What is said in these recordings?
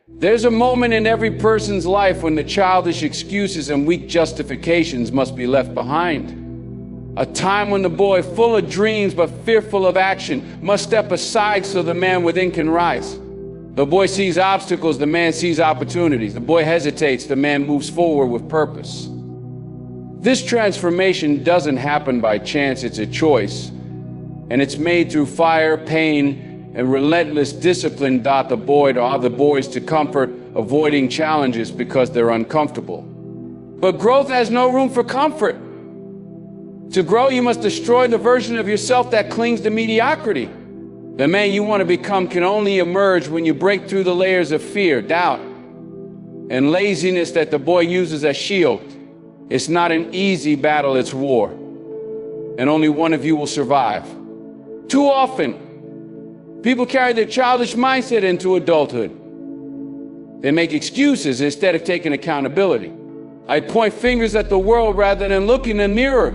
There's a moment in every person's life when the childish excuses and weak justifications must be left behind. A time when the boy, full of dreams but fearful of action, must step aside so the man within can rise. The boy sees obstacles, the man sees opportunities. The boy hesitates, the man moves forward with purpose. This transformation doesn't happen by chance, it's a choice. And it's made through fire, pain, and relentless discipline. The boy to other boys to comfort, avoiding challenges because they're uncomfortable. But growth has no room for comfort. To grow, you must destroy the version of yourself that clings to mediocrity. The man you want to become can only emerge when you break through the layers of fear, doubt, and laziness that the boy uses as shield. It's not an easy battle, it's war. And only one of you will survive. Too often, people carry their childish mindset into adulthood. They make excuses instead of taking accountability. I point fingers at the world rather than looking in the mirror.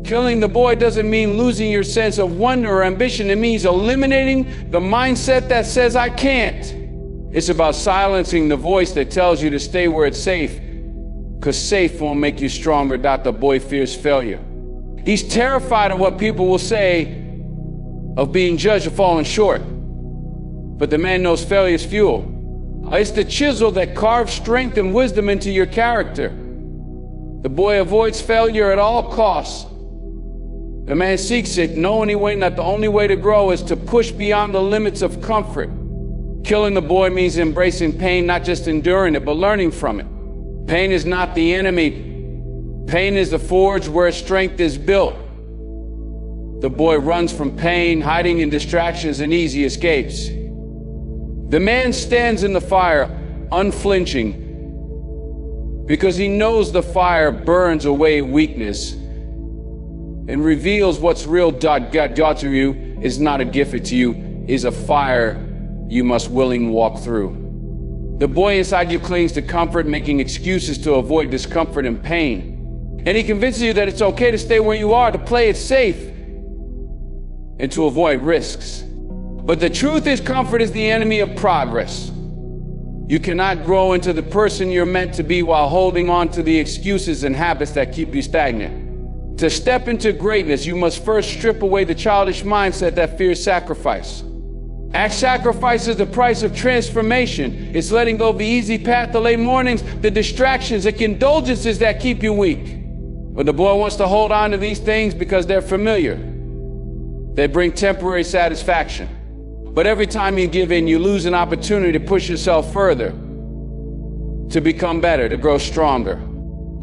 Killing the boy doesn't mean losing your sense of wonder or ambition. It means eliminating the mindset that says, I can't. It's about silencing the voice that tells you to stay where it's safe, because safe won't make you stronger. The boy fears failure. He's terrified of what people will say, of being judged or falling short. But the man knows failure is fuel. It's the chisel that carves strength and wisdom into your character. The boy avoids failure at all costs. The man seeks it, knowing that the only way to grow is to push beyond the limits of comfort. Killing the boy means embracing pain, not just enduring it, but learning from it. Pain is not the enemy. Pain is the forge where strength is built. The boy runs from pain, hiding in distractions and easy escapes. The man stands in the fire, unflinching, because he knows the fire burns away weakness and reveals what's real. God to you is not a gift to you, is a fire you must willingly walk through. The boy inside you clings to comfort, making excuses to avoid discomfort and pain. And he convinces you that it's okay to stay where you are, to play it safe, and to avoid risks. But the truth is, comfort is the enemy of progress. You cannot grow into the person you're meant to be while holding on to the excuses and habits that keep you stagnant. To step into greatness, you must first strip away the childish mindset that fears sacrifice. Act sacrifice is the price of transformation. It's letting go of the easy path, the late mornings, the distractions, the indulgences that keep you weak. But the boy wants to hold on to these things because they're familiar. They bring temporary satisfaction. But every time you give in, you lose an opportunity to push yourself further, to become better, to grow stronger.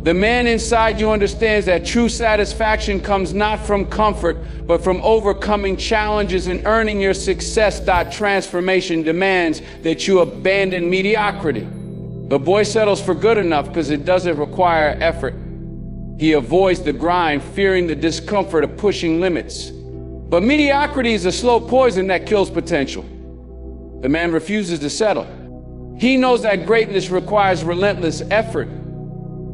The man inside you understands that true satisfaction comes not from comfort, but from overcoming challenges and earning your success. Transformation demands that you abandon mediocrity. The boy settles for good enough because it doesn't require effort. He avoids the grind, fearing the discomfort of pushing limits. But mediocrity is a slow poison that kills potential. The man refuses to settle. He knows that greatness requires relentless effort,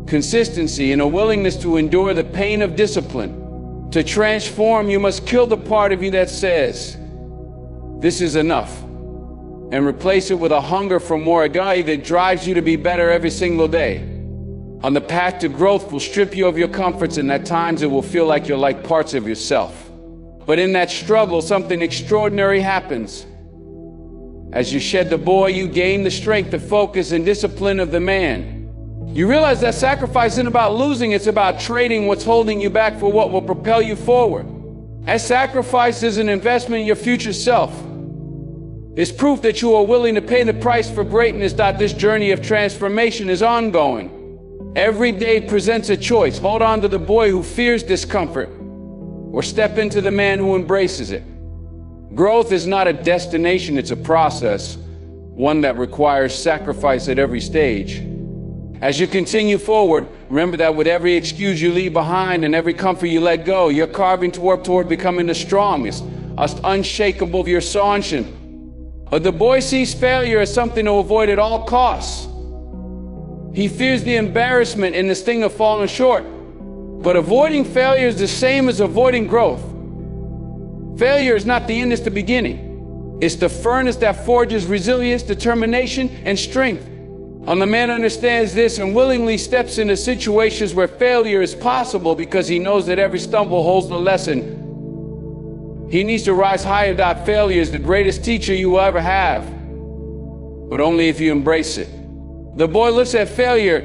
consistency, and a willingness to endure the pain of discipline. To transform, you must kill the part of you that says, this is enough, and replace it with a hunger for more, a guy that drives you to be better every single day. On the path to growth will strip you of your comforts, and at times it will feel like you're like parts of yourself. But in that struggle, something extraordinary happens. As you shed the boy, you gain the strength, the focus, and discipline of the man. You realize that sacrifice isn't about losing, it's about trading what's holding you back for what will propel you forward. That sacrifice is an investment in your future self. It's proof that you are willing to pay the price for greatness. This journey of transformation is ongoing. Every day presents a choice. Hold on to the boy who fears discomfort, or step into the man who embraces it. Growth is not a destination, it's a process, one that requires sacrifice at every stage. As you continue forward, remember that with every excuse you leave behind and every comfort you let go, you're carving toward becoming the strongest, unshakable of your sonship. But the boy sees failure as something to avoid at all costs. He fears the embarrassment and the sting of falling short. But avoiding failure is the same as avoiding growth. Failure is not the end, it's the beginning. It's the furnace that forges resilience, determination, and strength. And the man understands this and willingly steps into situations where failure is possible because he knows that every stumble holds a lesson. He needs to rise higher. Failure is the greatest teacher you will ever have, but only if you embrace it. The boy looks at failure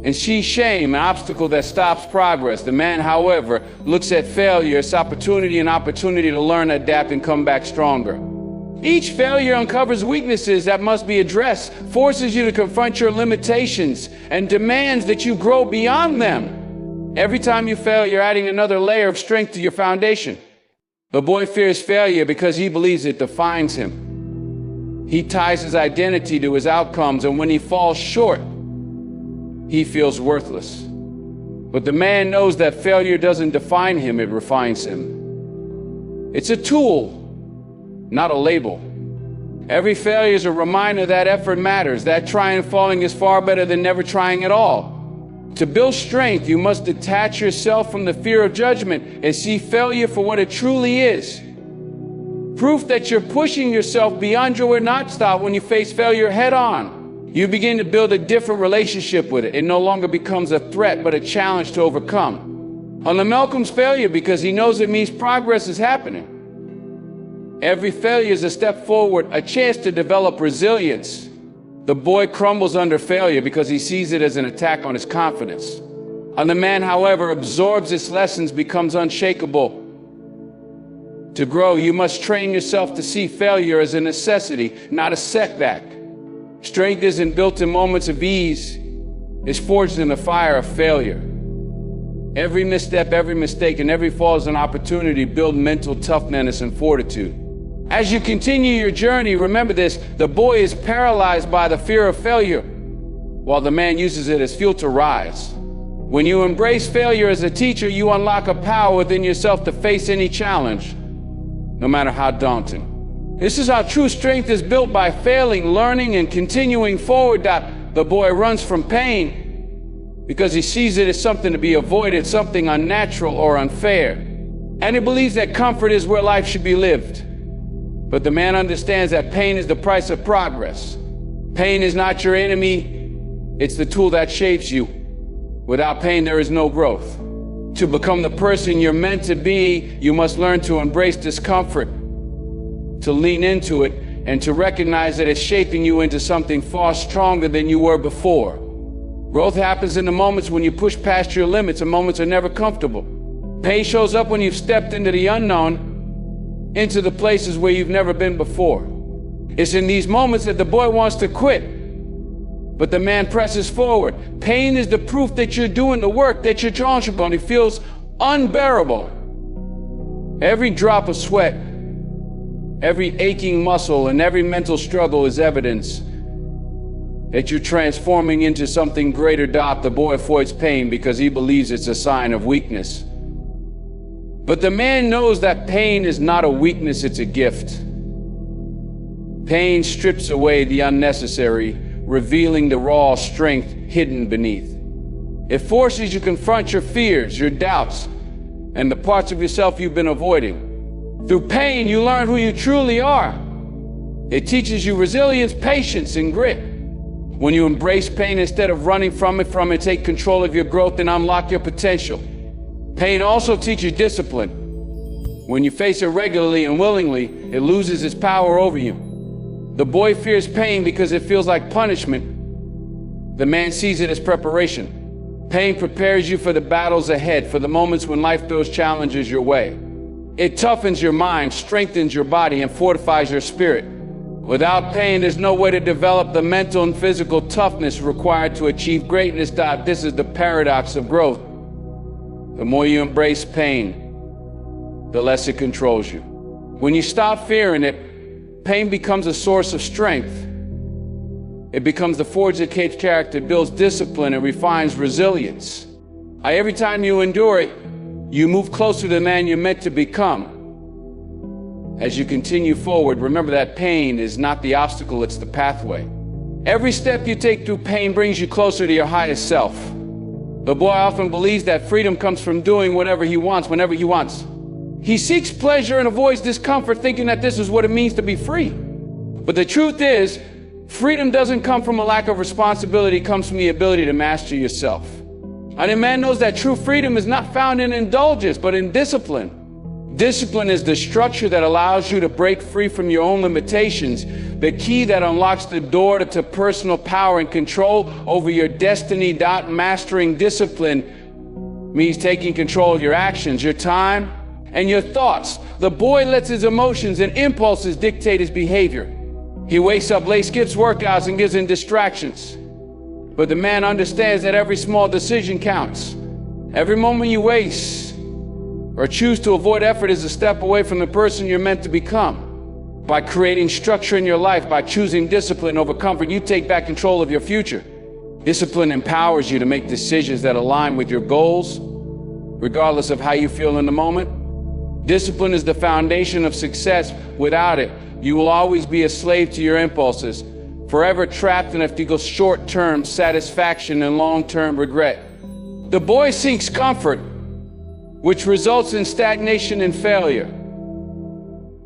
and sees shame, an obstacle that stops progress. The man, however, looks at failure as an opportunity to learn, adapt, and come back stronger. Each failure uncovers weaknesses that must be addressed, forces you to confront your limitations, and demands that you grow beyond them. Every time you fail, you're adding another layer of strength to your foundation. The boy fears failure because he believes it defines him. He ties his identity to his outcomes, and when he falls short, he feels worthless. But the man knows that failure doesn't define him, it refines him. It's a tool, not a label. Every failure is a reminder that effort matters, that trying and falling is far better than never trying at all. To build strength, you must detach yourself from the fear of judgment and see failure for what it truly is. Proof that you're pushing yourself beyond your not stop when you face failure head on. You begin to build a different relationship with it. It no longer becomes a threat, but a challenge to overcome. On the Malcolm's failure because he knows it means progress is happening. Every failure is a step forward, a chance to develop resilience. The boy crumbles under failure because he sees it as an attack on his confidence. And the man, however, absorbs its lessons, becomes unshakable. To grow, you must train yourself to see failure as a necessity, not a setback. Strength isn't built in moments of ease. It's forged in the fire of failure. Every misstep, every mistake, and every fall is an opportunity to build mental toughness and fortitude. As you continue your journey, remember this: the boy is paralyzed by the fear of failure, while the man uses it as fuel to rise. When you embrace failure as a teacher, you unlock a power within yourself to face any challenge, no matter how daunting. This is how true strength is built, by failing, learning, and continuing forward. The boy runs from pain because he sees it as something to be avoided, something unnatural or unfair. And he believes that comfort is where life should be lived. But the man understands that pain is the price of progress. Pain is not your enemy, it's the tool that shapes you. Without pain, there is no growth. To become the person you're meant to be, you must learn to embrace discomfort, to lean into it, and to recognize that it's shaping you into something far stronger than you were before. Growth happens in the moments when you push past your limits, and moments are never comfortable. Pain shows up when you've stepped into the unknown, into the places where you've never been before. It's in these moments that the boy wants to quit, but the man presses forward. Pain is the proof that you're doing the work, that you're trying upon. It feels unbearable. Every drop of sweat, every aching muscle, and every mental struggle is evidence that you're transforming into something greater. The boy avoids pain because he believes it's a sign of weakness. But the man knows that pain is not a weakness, it's a gift. Pain strips away the unnecessary, revealing the raw strength hidden beneath. It forces you to confront your fears, your doubts, and the parts of yourself you've been avoiding. Through pain, you learn who you truly are. It teaches you resilience, patience, and grit. When you embrace pain instead of running from it, take control of your growth and unlock your potential. Pain also teaches discipline. When you face it regularly and willingly, it loses its power over you. The boy fears pain because it feels like punishment. The man sees it as preparation. Pain prepares you for the battles ahead, for the moments when life throws challenges your way. It toughens your mind, strengthens your body, and fortifies your spirit. Without pain, there's no way to develop the mental and physical toughness required to achieve greatness. This is the paradox of growth. The more you embrace pain, the less it controls you. When you stop fearing it, pain becomes a source of strength. It becomes the forge that shapes character, builds discipline, and refines resilience. Every time you endure it, you move closer to the man you're meant to become. As you continue forward, remember that pain is not the obstacle, it's the pathway. Every step you take through pain brings you closer to your highest self. The boy often believes that freedom comes from doing whatever he wants, whenever he wants. He seeks pleasure and avoids discomfort, thinking that this is what it means to be free. But the truth is, freedom doesn't come from a lack of responsibility, it comes from the ability to master yourself. And a man knows that true freedom is not found in indulgence, but in discipline. Discipline is the structure that allows you to break free from your own limitations, the key that unlocks the door to personal power and control over your destiny. Mastering discipline means taking control of your actions, your time, and your thoughts. The boy lets his emotions and impulses dictate his behavior. He wakes up late, skips workouts, and gives in distractions. But the man understands that every small decision counts. Every moment you waste or choose to avoid effort is a step away from the person you're meant to become. By creating structure in your life, by choosing discipline over comfort, you take back control of your future. Discipline empowers you to make decisions that align with your goals, regardless of how you feel in the moment. Discipline is the foundation of success. Without it, you will always be a slave to your impulses, forever trapped in a short-term satisfaction and long-term regret. The boy seeks comfort, which results in stagnation and failure.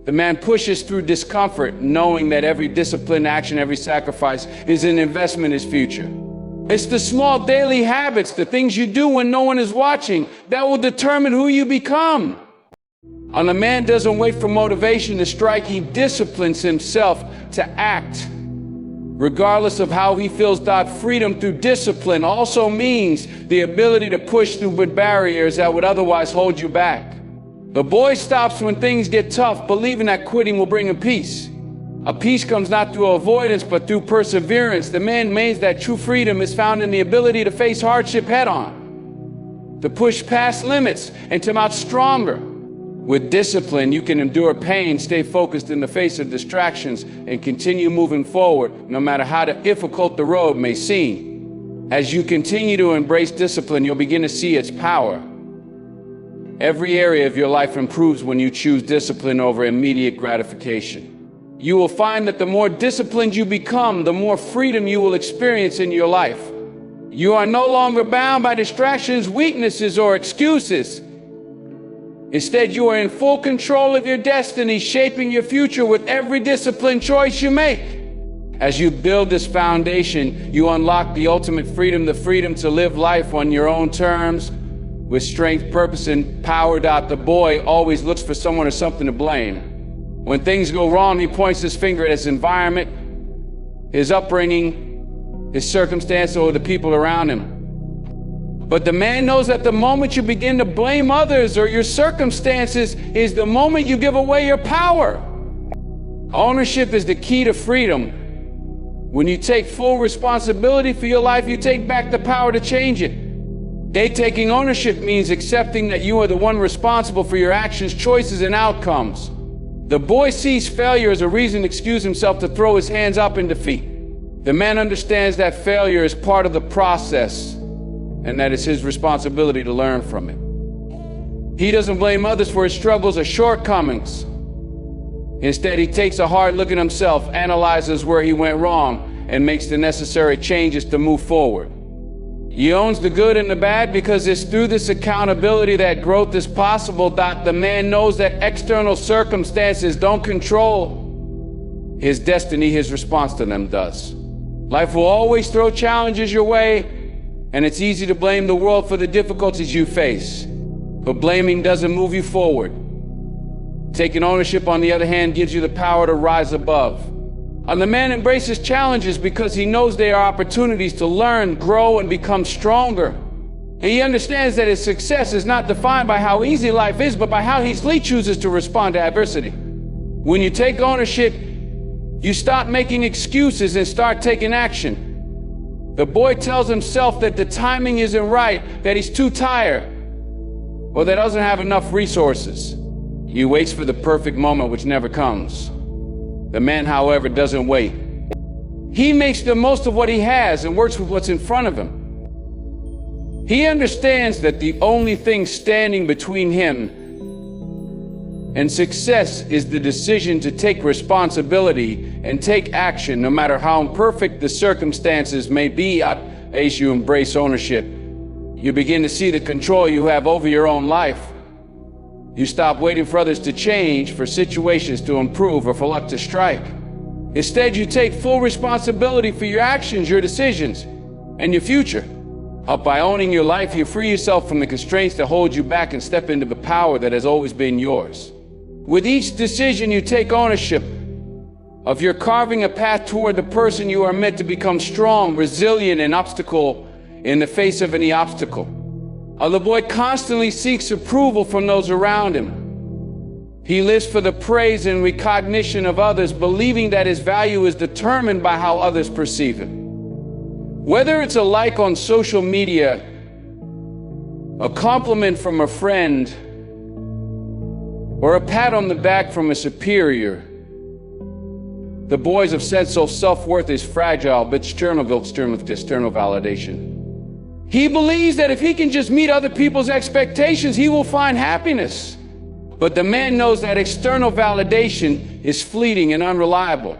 The man pushes through discomfort, knowing that every disciplined action, every sacrifice is an investment in his future. It's the small daily habits, the things you do when no one is watching, that will determine who you become. And a man doesn't wait for motivation to strike, he disciplines himself to act, regardless of how he feels. Freedom through discipline also means the ability to push through barriers that would otherwise hold you back. The boy stops when things get tough, believing that quitting will bring him peace. A peace comes not through avoidance, but through perseverance. The man knows that true freedom is found in the ability to face hardship head on, to push past limits, and to come out stronger. With discipline, you can endure pain, stay focused in the face of distractions, and continue moving forward, no matter how difficult the road may seem. As you continue to embrace discipline, you'll begin to see its power. Every area of your life improves when you choose discipline over immediate gratification. You will find that the more disciplined you become, the more freedom you will experience in your life. You are no longer bound by distractions, weaknesses, or excuses. Instead, you are in full control of your destiny, shaping your future with every disciplined choice you make. As you build this foundation, you unlock the ultimate freedom, the freedom to live life on your own terms, with strength, purpose, and power. The boy always looks for someone or something to blame. When things go wrong, he points his finger at his environment, his upbringing, his circumstance, or the people around him. But the man knows that the moment you begin to blame others or your circumstances is the moment you give away your power. Ownership is the key to freedom. When you take full responsibility for your life, you take back the power to change it. Taking ownership means accepting that you are the one responsible for your actions, choices, and outcomes. The boy sees failure as a reason to excuse himself, to throw his hands up in defeat. The man understands that failure is part of the process, and that it's his responsibility to learn from it. He doesn't blame others for his struggles or shortcomings. Instead, he takes a hard look at himself, analyzes where he went wrong, and makes the necessary changes to move forward. He owns the good and the bad because it's through this accountability that growth is possible. The man knows that external circumstances don't control his destiny, his response to them does. Life will always throw challenges your way, and it's easy to blame the world for the difficulties you face. But blaming doesn't move you forward. Taking ownership, on the other hand, gives you the power to rise above. And the man embraces challenges because he knows they are opportunities to learn, grow, and become stronger. And he understands that his success is not defined by how easy life is, but by how he chooses to respond to adversity. When you take ownership, you stop making excuses and start taking action. The boy tells himself that the timing isn't right, that he's too tired, or that doesn't have enough resources. He waits for the perfect moment, which never comes. The man, however, doesn't wait. He makes the most of what he has and works with what's in front of him. He understands that the only thing standing between him and success is the decision to take responsibility and take action, no matter how imperfect the circumstances may be. As you embrace ownership, you begin to see the control you have over your own life. You stop waiting for others to change, for situations to improve, or for luck to strike. Instead, you take full responsibility for your actions, your decisions, and your future. By owning your life, you free yourself from the constraints that hold you back and step into the power that has always been yours. With each decision, you take ownership of your carving a path toward the person you are meant to become, strong, resilient, and obstacle in the face of any obstacle. The boy constantly seeks approval from those around him. He lives for the praise and recognition of others, believing that his value is determined by how others perceive him. Whether it's a like on social media, a compliment from a friend, or a pat on the back from a superior, the boy's sense of self-worth is fragile but external validation. He believes that if he can just meet other people's expectations, he will find happiness. But the man knows that external validation is fleeting and unreliable.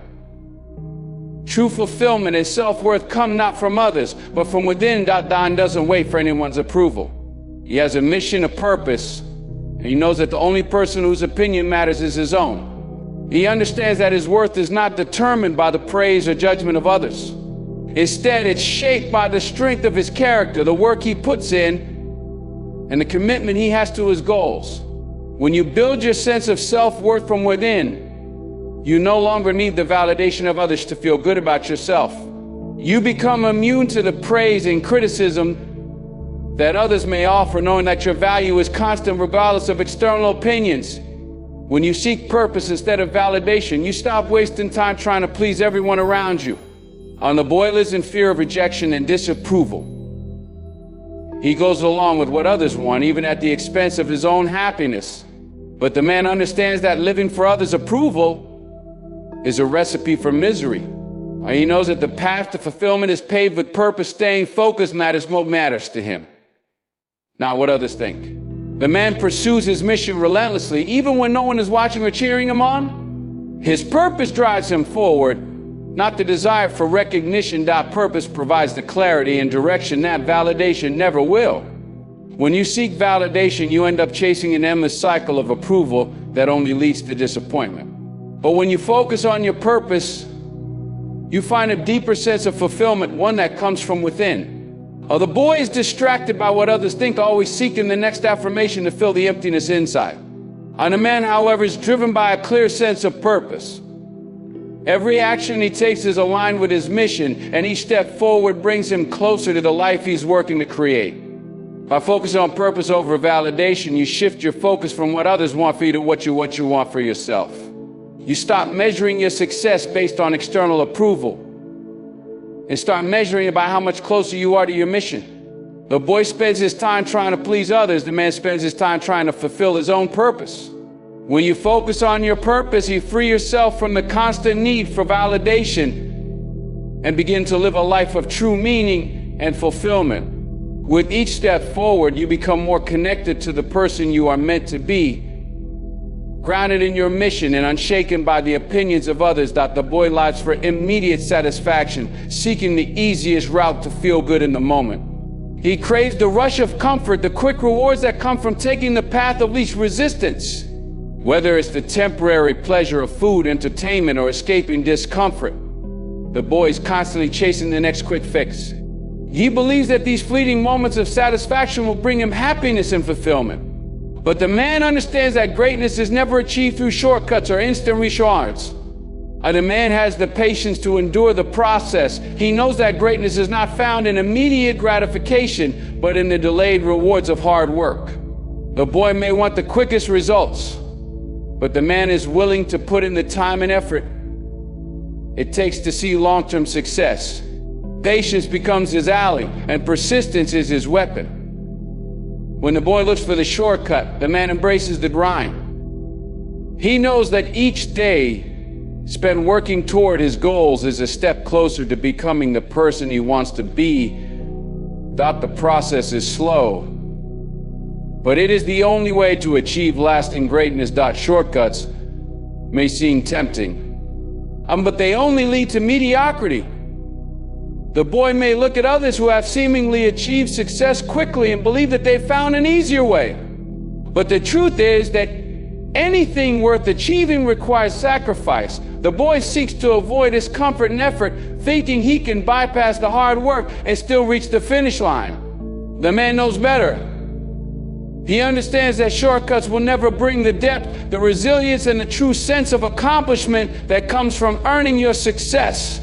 True fulfillment and self-worth come not from others, but from within. Don doesn't wait for anyone's approval. He has a mission, a purpose, and he knows that the only person whose opinion matters is his own. He understands that his worth is not determined by the praise or judgment of others. Instead, it's shaped by the strength of his character, the work he puts in, and the commitment he has to his goals. When you build your sense of self-worth from within, you no longer need the validation of others to feel good about yourself. You become immune to the praise and criticism that others may offer, knowing that your value is constant regardless of external opinions. When you seek purpose instead of validation, you stop wasting time trying to please everyone around you. The boy lives in fear of rejection and disapproval. He goes along with what others want, even at the expense of his own happiness. But the man understands that living for others' approval is a recipe for misery. He knows that the path to fulfillment is paved with purpose. Staying focused matters what matters to him, not what others think. The man pursues his mission relentlessly, even when no one is watching or cheering him on. His purpose drives him forward, not the desire for recognition. Purpose provides the clarity and direction that validation never will. When you seek validation, you end up chasing an endless cycle of approval that only leads to disappointment. But when you focus on your purpose, you find a deeper sense of fulfillment, one that comes from within. The boy is distracted by what others think, always seeking the next affirmation to fill the emptiness inside. The man, however, is driven by a clear sense of purpose. Every action he takes is aligned with his mission, and each step forward brings him closer to the life he's working to create. By focusing on purpose over validation, you shift your focus from what others want for you to what you want for yourself. You stop measuring your success based on external approval and start measuring it by how much closer you are to your mission. The boy spends his time trying to please others. The man spends his time trying to fulfill his own purpose. When you focus on your purpose, you free yourself from the constant need for validation and begin to live a life of true meaning and fulfillment. With each step forward, you become more connected to the person you are meant to be, grounded in your mission and unshaken by the opinions of others. The boy lives for immediate satisfaction, seeking the easiest route to feel good in the moment. He craves the rush of comfort, the quick rewards that come from taking the path of least resistance. Whether it's the temporary pleasure of food, entertainment, or escaping discomfort, the boy is constantly chasing the next quick fix. He believes that these fleeting moments of satisfaction will bring him happiness and fulfillment. But the man understands that greatness is never achieved through shortcuts or instant rewards. The man has the patience to endure the process. He knows that greatness is not found in immediate gratification, but in the delayed rewards of hard work. The boy may want the quickest results, but the man is willing to put in the time and effort it takes to see long-term success. Patience becomes his ally, and persistence is his weapon. When the boy looks for the shortcut, the man embraces the grind. He knows that each day spent working toward his goals is a step closer to becoming the person he wants to be. The process is slow, but it is the only way to achieve lasting greatness. Shortcuts may seem tempting, but they only lead to mediocrity. The boy may look at others who have seemingly achieved success quickly and believe that they found an easier way. But the truth is that anything worth achieving requires sacrifice. The boy seeks to avoid discomfort and effort, thinking he can bypass the hard work and still reach the finish line. The man knows better. He understands that shortcuts will never bring the depth, the resilience, and the true sense of accomplishment that comes from earning your success.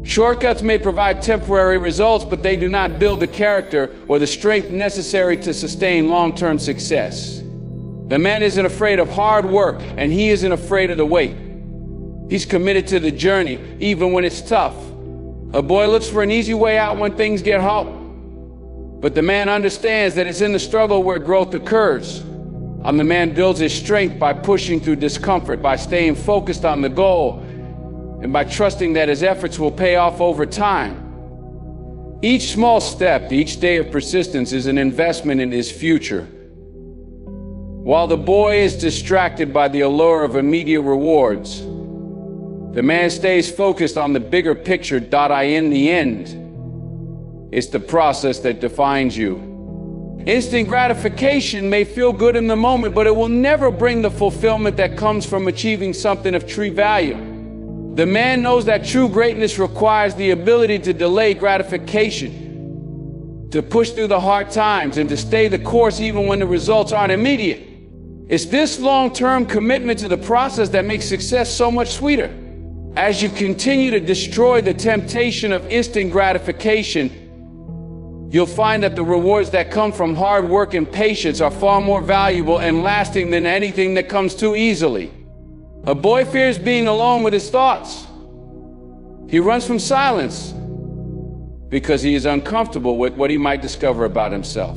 Shortcuts may provide temporary results, but they do not build the character or the strength necessary to sustain long-term success. The man isn't afraid of hard work, and he isn't afraid of the wait. He's committed to the journey, even when it's tough. A boy looks for an easy way out when things get hard, but the man understands that it's in the struggle where growth occurs. The man builds his strength by pushing through discomfort, by staying focused on the goal, and by trusting that his efforts will pay off over time. Each small step, each day of persistence is an investment in his future. While the boy is distracted by the allure of immediate rewards, the man stays focused on the bigger picture. In the end, it's the process that defines you. Instant gratification may feel good in the moment, but it will never bring the fulfillment that comes from achieving something of true value. The man knows that true greatness requires the ability to delay gratification, to push through the hard times, and to stay the course even when the results aren't immediate. It's this long-term commitment to the process that makes success so much sweeter. As you continue to destroy the temptation of instant gratification, you'll find that the rewards that come from hard work and patience are far more valuable and lasting than anything that comes too easily. A boy fears being alone with his thoughts. He runs from silence because he is uncomfortable with what he might discover about himself.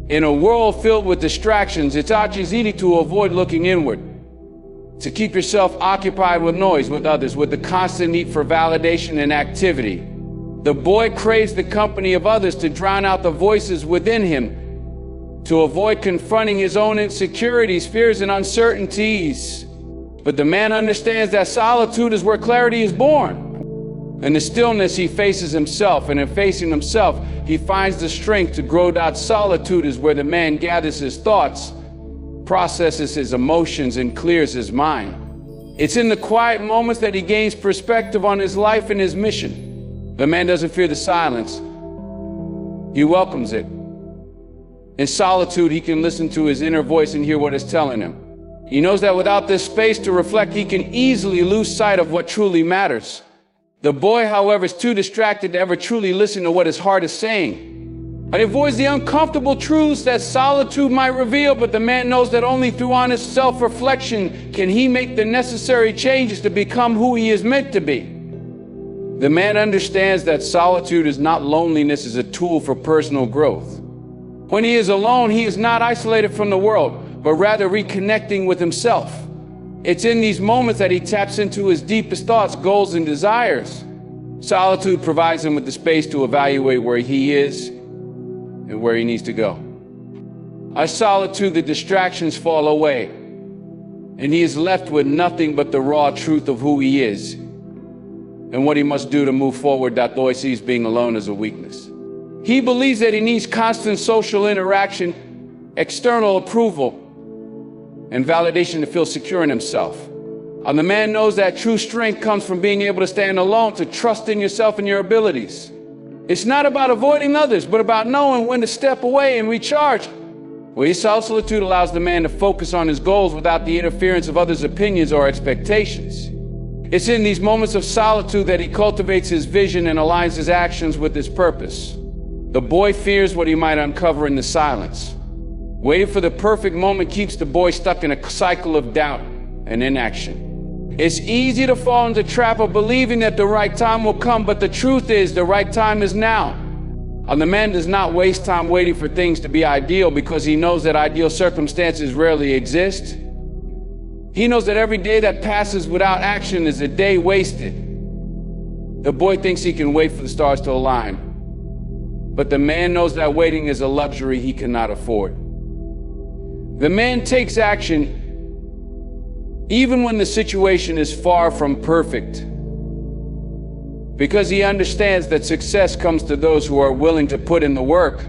In a world filled with distractions, it's easy to avoid looking inward, to keep yourself occupied with noise, with others, with the constant need for validation and activity. The boy craves the company of others to drown out the voices within him, to avoid confronting his own insecurities, fears, and uncertainties. But the man understands that solitude is where clarity is born. In the stillness, he faces himself, and in facing himself, he finds the strength to grow. Solitude is where the man gathers his thoughts, processes his emotions, and clears his mind. It's in the quiet moments that he gains perspective on his life and his mission. The man doesn't fear the silence. He welcomes it. In solitude, he can listen to his inner voice and hear what it's telling him. He knows that without this space to reflect, he can easily lose sight of what truly matters. The boy, however, is too distracted to ever truly listen to what his heart is saying. He avoids the uncomfortable truths that solitude might reveal, but the man knows that only through honest self-reflection can he make the necessary changes to become who he is meant to be. The man understands that solitude is not loneliness, is a tool for personal growth. When he is alone, he is not isolated from the world, but rather reconnecting with himself. It's in these moments that he taps into his deepest thoughts, goals, and desires. Solitude provides him with the space to evaluate where he is and where he needs to go. As solitude, the distractions fall away, and he is left with nothing but the raw truth of who he is and what he must do to move forward. Though he sees being alone as a weakness. He believes that he needs constant social interaction, external approval, and validation to feel secure in himself. The man knows that true strength comes from being able to stand alone, to trust in yourself and your abilities. It's not about avoiding others, but about knowing when to step away and recharge. Solitude allows the man to focus on his goals without the interference of others' opinions or expectations. It's in these moments of solitude that he cultivates his vision and aligns his actions with his purpose. The boy fears what he might uncover in the silence. Waiting for the perfect moment keeps the boy stuck in a cycle of doubt and inaction. It's easy to fall into the trap of believing that the right time will come, but the truth is the right time is now. The man does not waste time waiting for things to be ideal because he knows that ideal circumstances rarely exist. He knows that every day that passes without action is a day wasted. The boy thinks he can wait for the stars to align, but the man knows that waiting is a luxury he cannot afford. The man takes action even when the situation is far from perfect, because he understands that success comes to those who are willing to put in the work.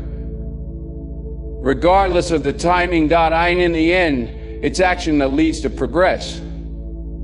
regardless of the timing. And in the end, it's action that leads to progress.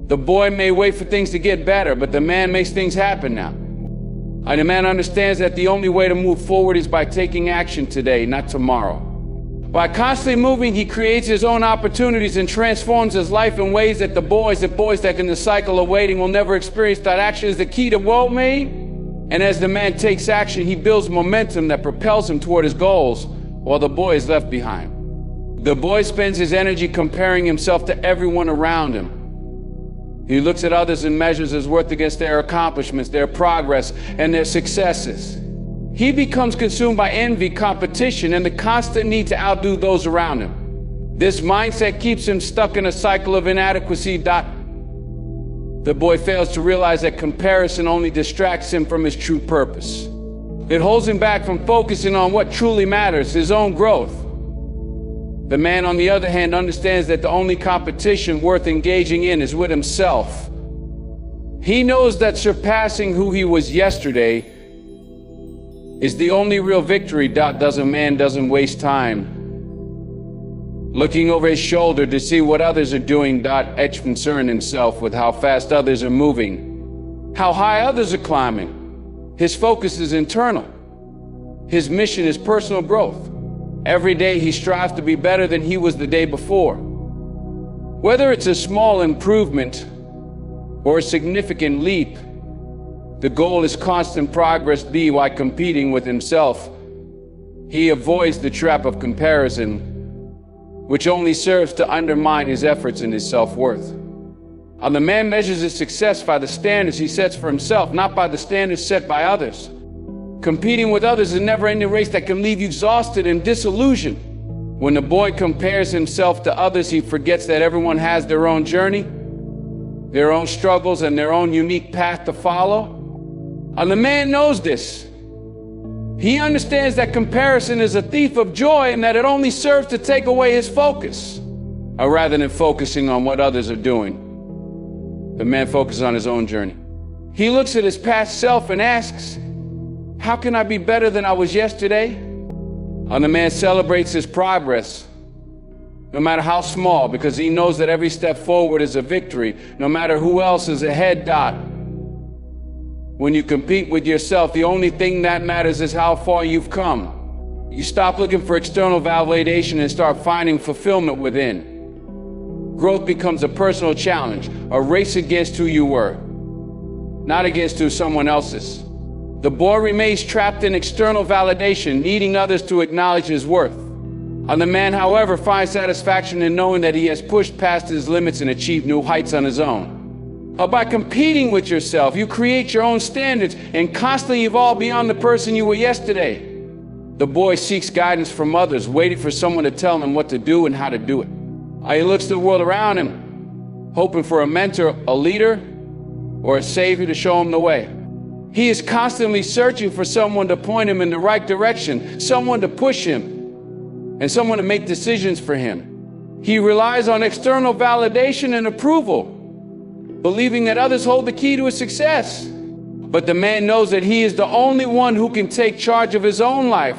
The boy may wait for things to get better, but the man makes things happen now. And the man understands that the only way to move forward is by taking action today, not tomorrow. By constantly moving, he creates his own opportunities and transforms his life in ways that the boys that in the cycle of waiting will never experience. That action is the key to well-made. And as the man takes action, he builds momentum that propels him toward his goals, while the boy is left behind. The boy spends his energy comparing himself to everyone around him. He looks at others and measures his worth against their accomplishments, their progress, and their successes. He becomes consumed by envy, competition, and the constant need to outdo those around him. This mindset keeps him stuck in a cycle of inadequacy. The boy fails to realize that comparison only distracts him from his true purpose. It holds him back from focusing on what truly matters, his own growth. The man, on the other hand, understands that the only competition worth engaging in is with himself. He knows that surpassing who he was yesterday is the only real victory. Man doesn't waste time looking over his shoulder to see what others are doing. Concern himself with how fast others are moving, how high others are climbing. His focus is internal. His mission is personal growth. Every day he strives to be better than he was the day before. Whether it's a small improvement or a significant leap, the goal is constant progress. While competing with himself, he avoids the trap of comparison, which only serves to undermine his efforts and his self-worth. The man measures his success by the standards he sets for himself, not by the standards set by others. Competing with others is a never-ending race that can leave you exhausted and disillusioned. When the boy compares himself to others, he forgets that everyone has their own journey, their own struggles, and their own unique path to follow. And the man knows this. He understands that comparison is a thief of joy and that it only serves to take away his focus. Rather than focusing on what others are doing, the man focuses on his own journey. He looks at his past self and asks, how can I be better than I was yesterday? And the man celebrates his progress, no matter how small, because he knows that every step forward is a victory, no matter who else is ahead. When you compete with yourself, the only thing that matters is how far you've come. You stop looking for external validation and start finding fulfillment within. Growth becomes a personal challenge, a race against who you were, not against who someone else is. The boy remains trapped in external validation, needing others to acknowledge his worth. And the man, however, finds satisfaction in knowing that he has pushed past his limits and achieved new heights on his own. By competing with yourself, you create your own standards and constantly evolve beyond the person you were yesterday. The boy seeks guidance from others, waiting for someone to tell him what to do and how to do it. He looks at the world around him, hoping for a mentor, a leader, or a savior to show him the way. He is constantly searching for someone to point him in the right direction, someone to push him, and someone to make decisions for him. He relies on external validation and approval, believing that others hold the key to his success. But the man knows that he is the only one who can take charge of his own life.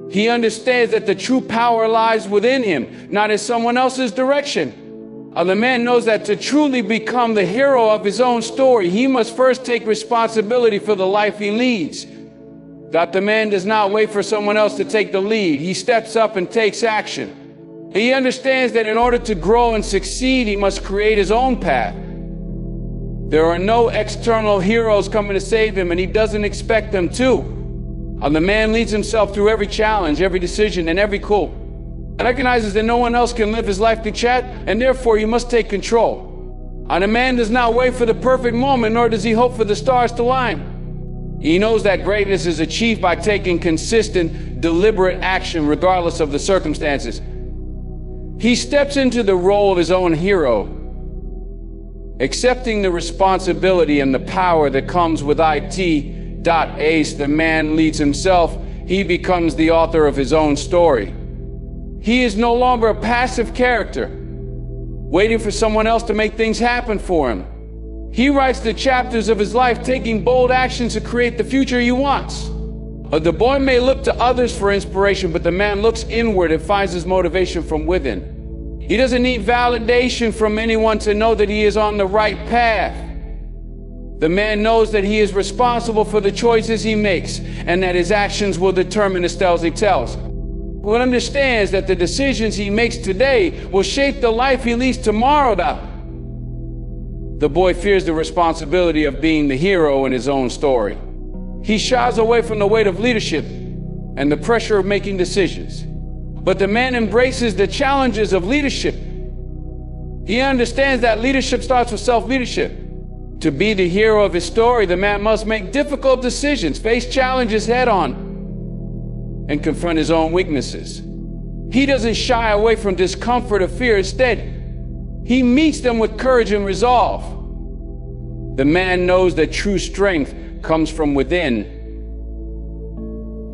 He understands that the true power lies within him, not in someone else's direction. The man knows that to truly become the hero of his own story, he must first take responsibility for the life he leads. The man does not wait for someone else to take the lead. He steps up and takes action. He understands that in order to grow and succeed, he must create his own path. There are no external heroes coming to save him, and he doesn't expect them to. The man leads himself through every challenge, every decision, and every goal. He recognizes that no one else can live his life to chat, and therefore he must take control. A man does not wait for the perfect moment, nor does he hope for the stars to align. He knows that greatness is achieved by taking consistent, deliberate action regardless of the circumstances. He steps into the role of his own hero, accepting the responsibility and the power that comes with it. As the man leads himself, he becomes the author of his own story. He is no longer a passive character, waiting for someone else to make things happen for him. He writes the chapters of his life, taking bold actions to create the future he wants. The boy may look to others for inspiration, but the man looks inward and finds his motivation from within. He doesn't need validation from anyone to know that he is on the right path. The man knows that he is responsible for the choices he makes and that his actions will determine the tales he tells. One understands that the decisions he makes today will shape the life he leads tomorrow. The boy fears the responsibility of being the hero in his own story. He shies away from the weight of leadership and the pressure of making decisions. But the man embraces the challenges of leadership. He understands that leadership starts with self-leadership. To be the hero of his story, the man must make difficult decisions, face challenges head-on, and confront his own weaknesses. He doesn't shy away from discomfort or fear. Instead, he meets them with courage and resolve. The man knows that true strength comes from within,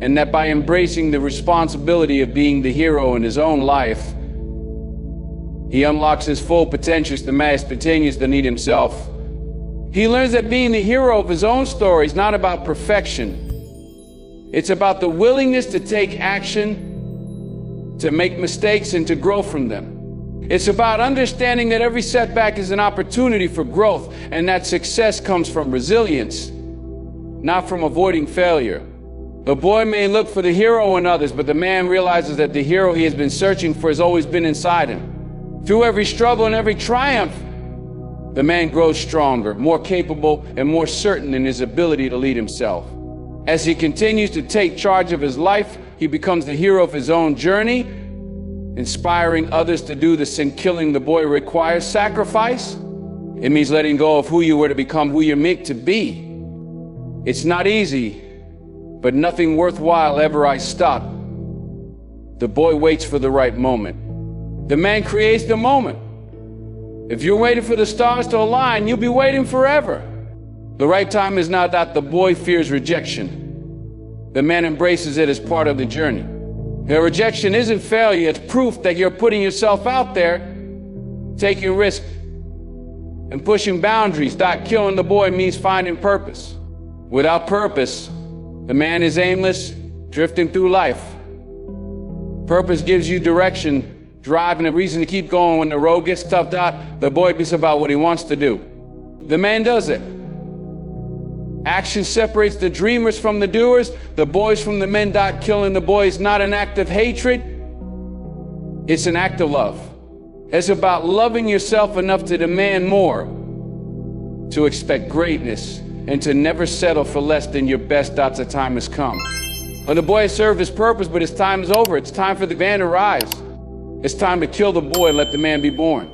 and that by embracing the responsibility of being the hero in his own life, he unlocks his full potential. The man continues to need himself. He learns that being the hero of his own story is not about perfection. It's about the willingness to take action, to make mistakes, and to grow from them. It's about understanding that every setback is an opportunity for growth, and that success comes from resilience, not from avoiding failure. The boy may look for the hero in others, but the man realizes that the hero he has been searching for has always been inside him. Through every struggle and every triumph, the man grows stronger, more capable, and more certain in his ability to lead himself. As he continues to take charge of his life, he becomes the hero of his own journey, inspiring others to do the same. Killing the boy requires sacrifice. It means letting go of who you were to become who you're meant to be. It's not easy, but nothing worthwhile ever I stop. The boy waits for the right moment. The man creates the moment. If you're waiting for the stars to align, you'll be waiting forever. The right time is not that. The boy fears rejection. The man embraces it as part of the journey. The rejection isn't failure, it's proof that you're putting yourself out there, taking risks, and pushing boundaries. Killing the boy means finding purpose. Without purpose, the man is aimless, drifting through life. Purpose gives you direction, drive, and a reason to keep going when the road gets tough. The boy is about what he wants to do. The man does it. Action separates the dreamers from the doers, the boys from the men. Killing the boy is not an act of hatred, it's an act of love. It's about loving yourself enough to demand more, to expect greatness, and to never settle for less than your best. The time has come. The boy has served his purpose, but his time is over. It's time for the man to rise. It's time to kill the boy and let the man be born.